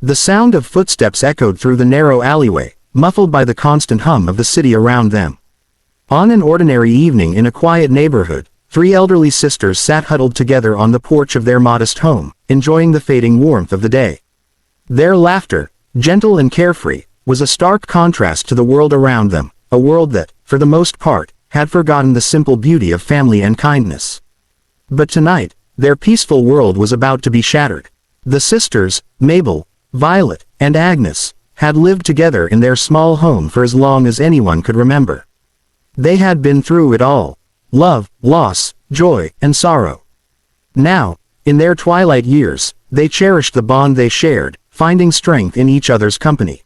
The sound of footsteps echoed through the narrow alleyway, muffled by the constant hum of the city around them. On an ordinary evening in a quiet neighborhood, three elderly sisters sat huddled together on the porch of their modest home, enjoying the fading warmth of the day. Their laughter, gentle and carefree, was a stark contrast to the world around them, a world that, for the most part, had forgotten the simple beauty of family and kindness. But tonight, their peaceful world was about to be shattered. The sisters, Mabel, Violet, and Agnes, had lived together in their small home for as long as anyone could remember. They had been through it all: love, loss, joy, and sorrow. Now, in their twilight years, they cherished the bond they shared, finding strength in each other's company.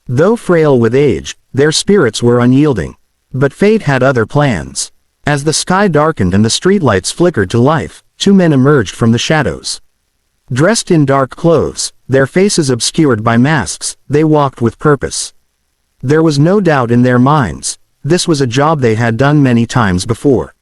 Though frail with age, their spirits were unyielding. But fate had other plans. As the sky darkened and the streetlights flickered to life, two men emerged from the shadows. Dressed in dark clothes, their faces obscured by masks, they walked with purpose. There was no doubt in their minds: this was a job they had done many times before.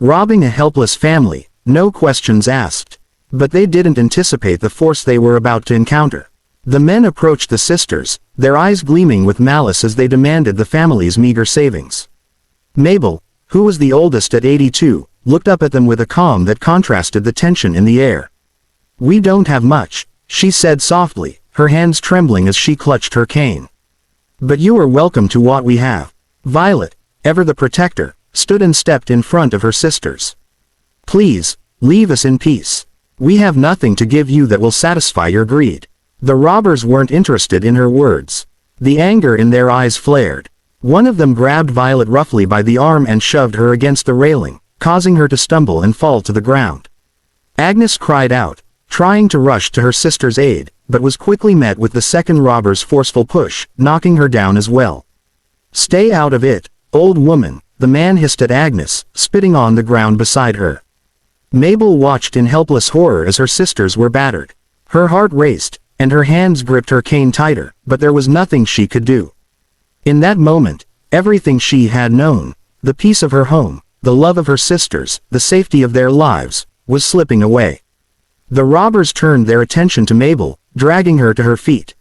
Robbing a helpless family, no questions asked. But they didn't anticipate the force they were about to encounter. The men approached the sisters, their eyes gleaming with malice as they demanded the family's meager savings. Mabel, who was the oldest at 82, looked up at them with a calm that contrasted the tension in the air. "We don't have much," she said softly, her hands trembling as she clutched her cane. "But you are welcome to what we have." Violet, ever the protector, stood and stepped in front of her sisters. "Please, leave us in peace. We have nothing to give you that will satisfy your greed." The robbers weren't interested in her words. The anger in their eyes flared. One of them grabbed Violet roughly by the arm and shoved her against the railing, causing her to stumble and fall to the ground. Agnes cried out, trying to rush to her sister's aid, but was quickly met with the second robber's forceful push, knocking her down as well. "Stay out of it, old woman," the man hissed at Agnes, spitting on the ground beside her. Mabel watched in helpless horror as her sisters were battered. Her heart raced, and her hands gripped her cane tighter, but there was nothing she could do. In that moment, everything she had known, the peace of her home, the love of her sisters, the safety of their lives, was slipping away. The robbers turned their attention to Mabel, dragging her to her feet.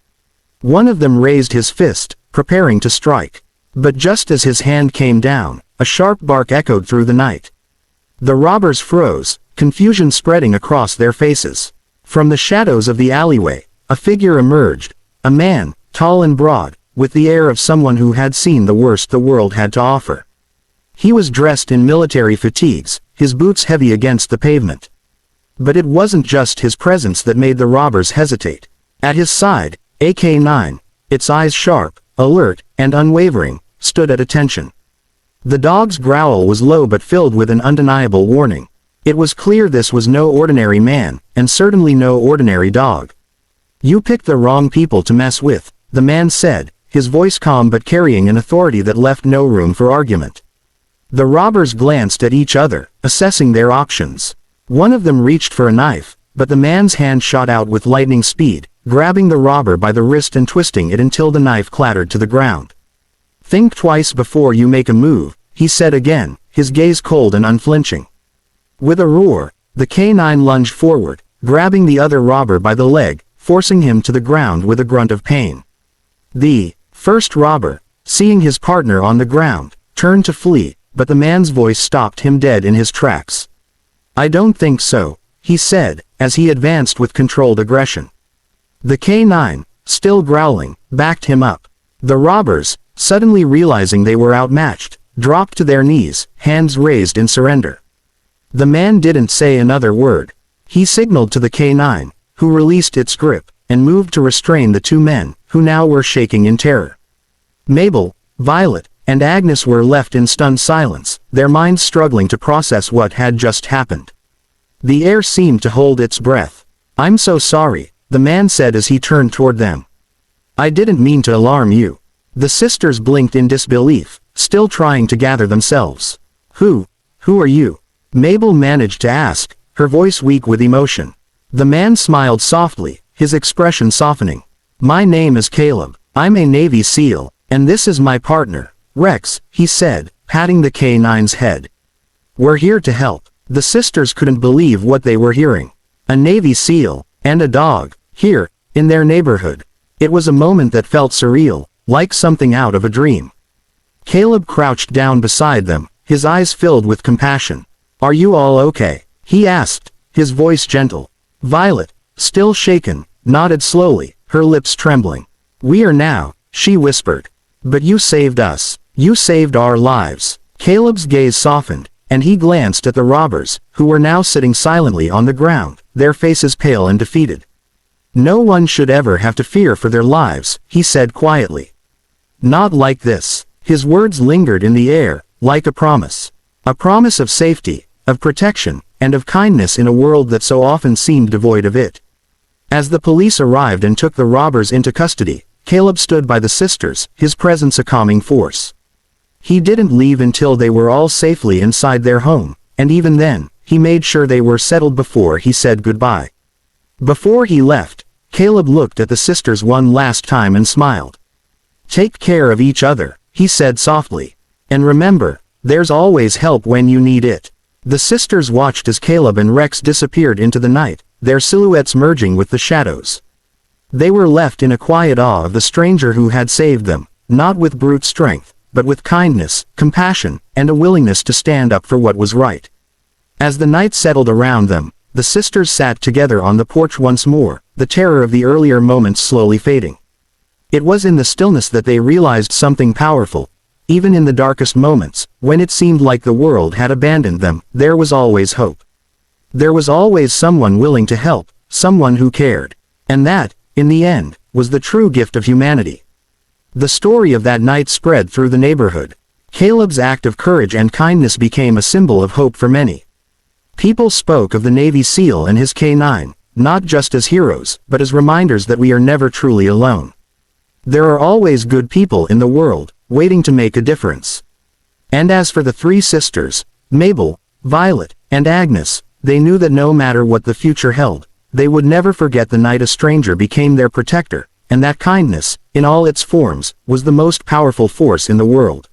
One of them raised his fist, preparing to strike. But just as his hand came down, a sharp bark echoed through the night. The robbers froze, confusion spreading across their faces. From the shadows of the alleyway, a figure emerged, a man, tall and broad, with the air of someone who had seen the worst the world had to offer. He was dressed in military fatigues, his boots heavy against the pavement. But it wasn't just his presence that made the robbers hesitate. At his side, AK-9, its eyes sharp, alert, and unwavering, stood at attention. The dog's growl was low but filled with an undeniable warning. It was clear this was no ordinary man, and certainly no ordinary dog. "You picked the wrong people to mess with," the man said, his voice calm but carrying an authority that left no room for argument. The robbers glanced at each other, assessing their options. One of them reached for a knife, but the man's hand shot out with lightning speed, grabbing the robber by the wrist and twisting it until the knife clattered to the ground. "Think twice before you make a move," he said again, his gaze cold and unflinching. With a roar, the K9 lunged forward, grabbing the other robber by the leg, forcing him to the ground with a grunt of pain. The first robber, seeing his partner on the ground, turned to flee, but the man's voice stopped him dead in his tracks. "I don't think so," he said, as he advanced with controlled aggression. The K9, still growling, backed him up. The robbers, suddenly realizing they were outmatched, dropped to their knees, hands raised in surrender. The man didn't say another word. He signaled to the K9, who released its grip, and moved to restrain the two men, who now were shaking in terror. Mabel, Violet, and Agnes were left in stunned silence, their minds struggling to process what had just happened. The air seemed to hold its breath. "I'm so sorry," the man said as he turned toward them. "I didn't mean to alarm you." The sisters blinked in disbelief, still trying to gather themselves. Who are you?" Mabel managed to ask, her voice weak with emotion. The man smiled softly, his expression softening. "My name is Caleb. I'm a Navy SEAL, and this is my partner, Rex," he said, patting the K9's head. "We're here to help." The sisters couldn't believe what they were hearing. A Navy SEAL, and a dog, here, in their neighborhood. It was a moment that felt surreal, like something out of a dream. Caleb crouched down beside them, his eyes filled with compassion. "Are you all okay?" he asked, his voice gentle. Violet, still shaken, nodded slowly, her lips trembling. "We are now," she whispered. "But you saved us. You saved our lives." Caleb's gaze softened, and he glanced at the robbers, who were now sitting silently on the ground, their faces pale and defeated. "No one should ever have to fear for their lives," he said quietly. "Not like this." His words lingered in the air, like a promise. A promise of safety, of protection, and of kindness in a world that so often seemed devoid of it. As the police arrived and took the robbers into custody, Caleb stood by the sisters, his presence a calming force. He didn't leave until they were all safely inside their home, and even then, he made sure they were settled before he said goodbye. Before he left, Caleb looked at the sisters one last time and smiled. "Take care of each other," he said softly. "And remember, there's always help when you need it." The sisters watched as Caleb and Rex disappeared into the night, their silhouettes merging with the shadows. They were left in a quiet awe of the stranger who had saved them, not with brute strength, but with kindness, compassion, and a willingness to stand up for what was right. As the night settled around them, the sisters sat together on the porch once more, the terror of the earlier moments slowly fading. It was in the stillness that they realized something powerful. Even in the darkest moments, when it seemed like the world had abandoned them, there was always hope. There was always someone willing to help, someone who cared. And that, in the end, was the true gift of humanity. The story of that night spread through the neighborhood. Caleb's act of courage and kindness became a symbol of hope for many. People spoke of the Navy SEAL and his K-9, not just as heroes, but as reminders that we are never truly alone. There are always good people in the world, waiting to make a difference. And as for the three sisters, Mabel, Violet, and Agnes, they knew that no matter what the future held, they would never forget the night a stranger became their protector, and that kindness, in all its forms, was the most powerful force in the world.